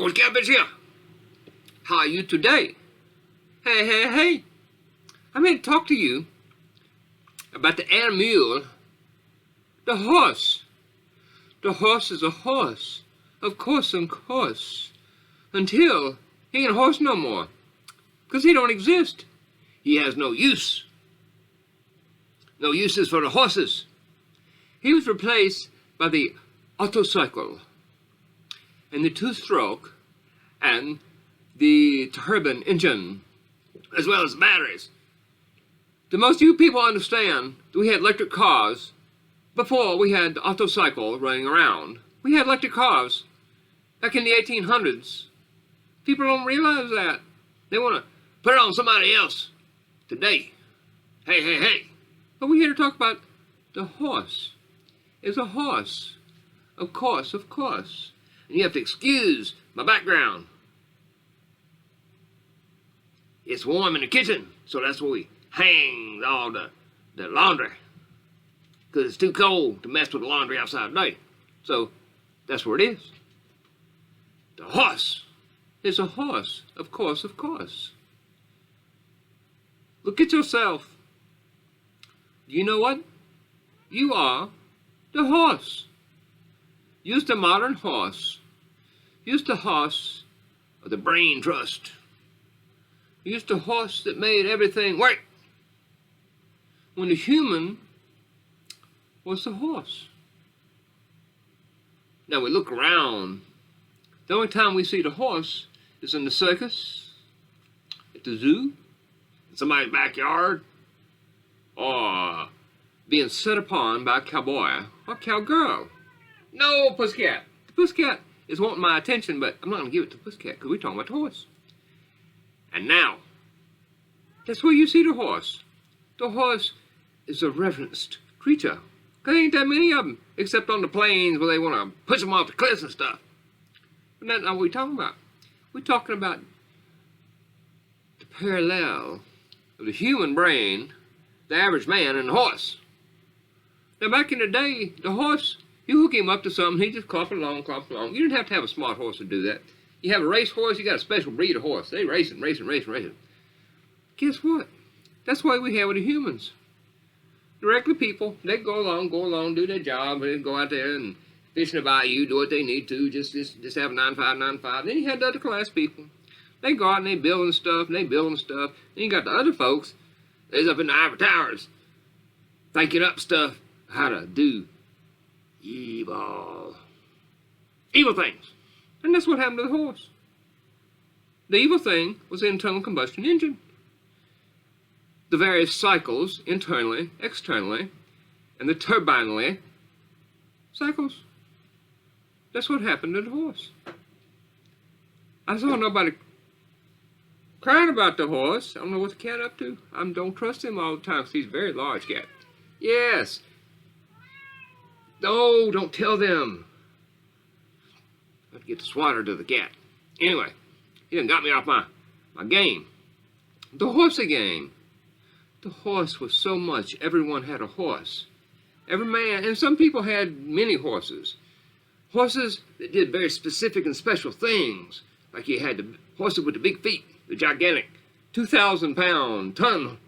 Coach Cabbage here. How are you today? Hey. I'm here to talk to you about the animal, the horse. The horse is a horse. Of course. Until he ain't a horse no more. Because he don't exist. He has no use. No uses for the horses. He was replaced by the autocycle and the two-stroke and the turbine engine, as well as batteries. The most you people understand that we had electric cars before we had the autocycle running around. We had electric cars back in the 1800s. People don't realize that. They want to put it on somebody else today. Hey. But we're here to talk about the horse. It's a horse. Of course. And you have to excuse my background. It's warm in the kitchen, so that's where we hang all the laundry. Because it's too cold to mess with the laundry outside today. So that's where it is. The horse is a horse. Of course. Look at yourself. You know what? You are the horse. Use the modern horse. Use the horse of the brain trust. Use the horse that made everything work. When the human was the horse. Now we look around. The only time we see the horse is in the circus, at the zoo, in somebody's backyard, or being set upon by a cowboy or cowgirl. No, Pussycat. The Pussycat is wanting my attention, but I'm not going to give it to Pussycat because we're talking about the horse. And now, that's where you see the horse. The horse is a reverenced creature. Because there ain't that many of them, except on the plains where they want to push them off the cliffs and stuff. But that's not what we're talking about. We're talking about the parallel of the human brain, the average man, and the horse. Now back in the day, the horse, you hook him up to something, he just clop along. You didn't have to have a smart horse to do that. You have a race horse, you got a special breed of horse. They racing. Guess what? That's why we have with the humans. The regular people, they go along, do their job, they go out there and fish in the bayou, do what they need to, just have a 9-5. Then you had the other class people. They go out and they building stuff. Then you got the other folks, they's up in the ivory towers, thinking up stuff, how to do evil things. And that's what happened to the horse. The evil thing was the internal combustion engine. The various cycles, internally, externally, and the turbinally cycles. That's what happened to the horse. I saw nobody crying about the horse. I don't know what the cat up to. I don't trust him all the time because he's a very large cat. Yes. No, don't tell them. I have to get the swatter to the cat. Anyway, he done got me off my game. The horsey game. The horse was so much. Everyone had a horse. Every man, and some people had many horses. Horses that did very specific and special things. Like you had the horses with the big feet, the gigantic 2,000-pound, ton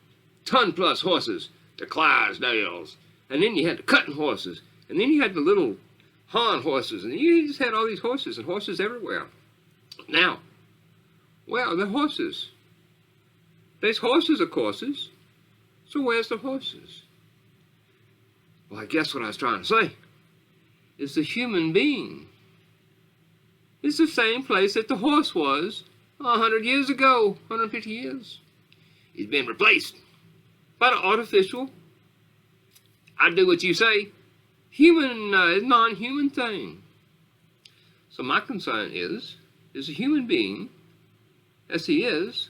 plus horses, the Clydesdales. And then you had the cutting horses. And then you had the little horn horses. And you just had all these horses and horses everywhere. Now, well, the horses. There's horses of courses. So where's the horses? Well, I guess what I was trying to say is the human being is the same place that the horse was 100 years ago, 150 years. He's been replaced by the artificial, I do what you say, human, non-human thing. So my concern is a human being, as he is,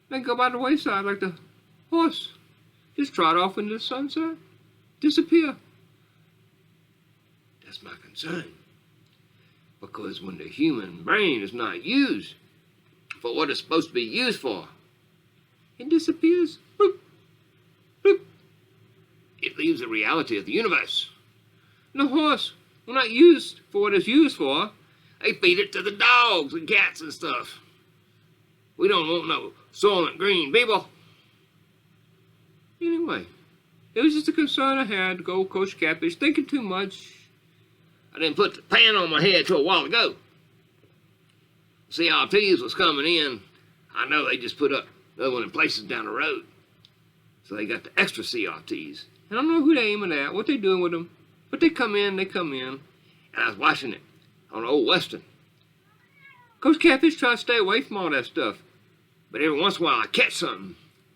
they go by the wayside like the horse. Just trot off into the sunset, disappear. That's my concern. Because when the human brain is not used for what it's supposed to be used for, it disappears. Boop, boop. It leaves the reality of the universe. And the horse, when not used for what it's used for, They feed it to the dogs and cats and stuff. We don't want no Soylent Green people. Anyway, it was just a concern I had, Gold Coast catfish, thinking too much. I didn't put the pan on my head till a while ago. CRTs was coming in. I know they just put up another one in places down the road. So they got the extra CRTs. And I don't know who they aiming at, what they doing with them. But they come in. And I was watching it on Old Western. Coast catfish try to stay away from all that stuff. But every once in a while I catch something.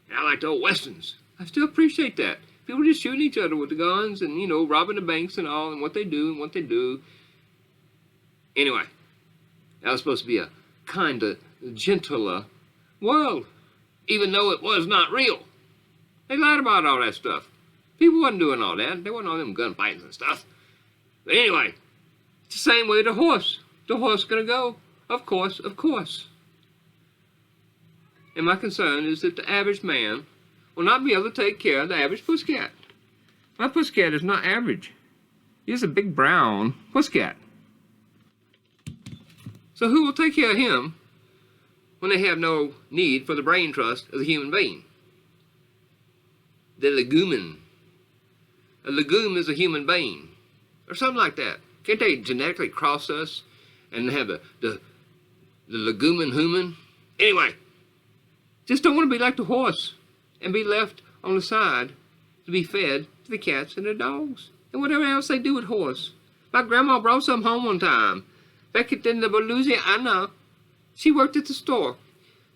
And I like the Old Westerns. I still appreciate that. People just shooting each other with the guns and, you know, robbing the banks and all, and what they do. Anyway, that was supposed to be a kind of gentler world, even though it was not real. They lied about all that stuff. People wasn't doing all that. They wasn't all them gunfights and stuff. But anyway, it's the same way the horse. The horse gonna go. Of course. And my concern is that the average man will not be able to take care of the average pussycat. My pussycat is not average. He's a big brown pussycat. So who will take care of him when they have no need for the brain trust of the human being? The legumen. A legume is a human being. Or something like that. Can't they genetically cross us and have the legumen human? Anyway, just don't want to be like the horse and be left on the side to be fed to the cats and the dogs and whatever else they do with horse. My grandma brought some home one time. Back in the Louisiana, she worked at the store.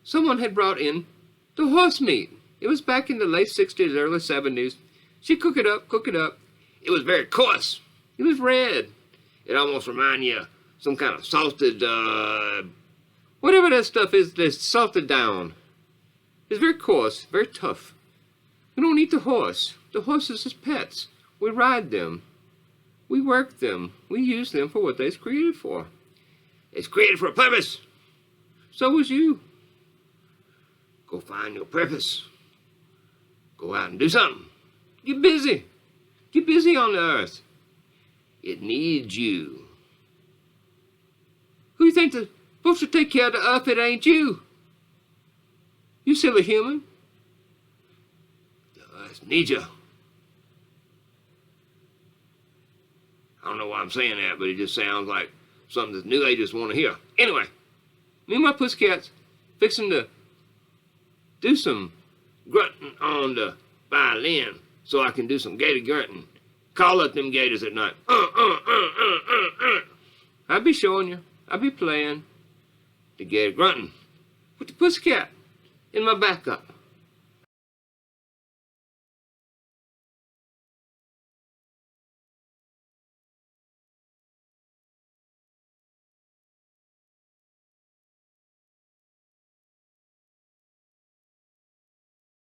Someone had brought in the horse meat. It was back in the late 60s, early 70s. She cooked it up. It was very coarse. It was red. It almost reminded you of some kind of salted, whatever that stuff is that's salted down. It's very coarse, very tough. We don't eat the horse. The horses is pets. We ride them. We work them. We use them for what they're created for. It's created for a purpose. So was you. Go find your purpose. Go out and do something. Get busy. Get busy on the earth. It needs you. Who you think is supposed to take care of the earth if it ain't you? You silly human. The earth needs you. I don't know why I'm saying that, but it just sounds like something that new ages want to hear. Anyway, me and my pussycats fixing to do some grunting on the violin so I can do some gator grunting. Call up them gators at night. I'll be showing you. I'll be playing the gator grunting with the pussycat in my backup.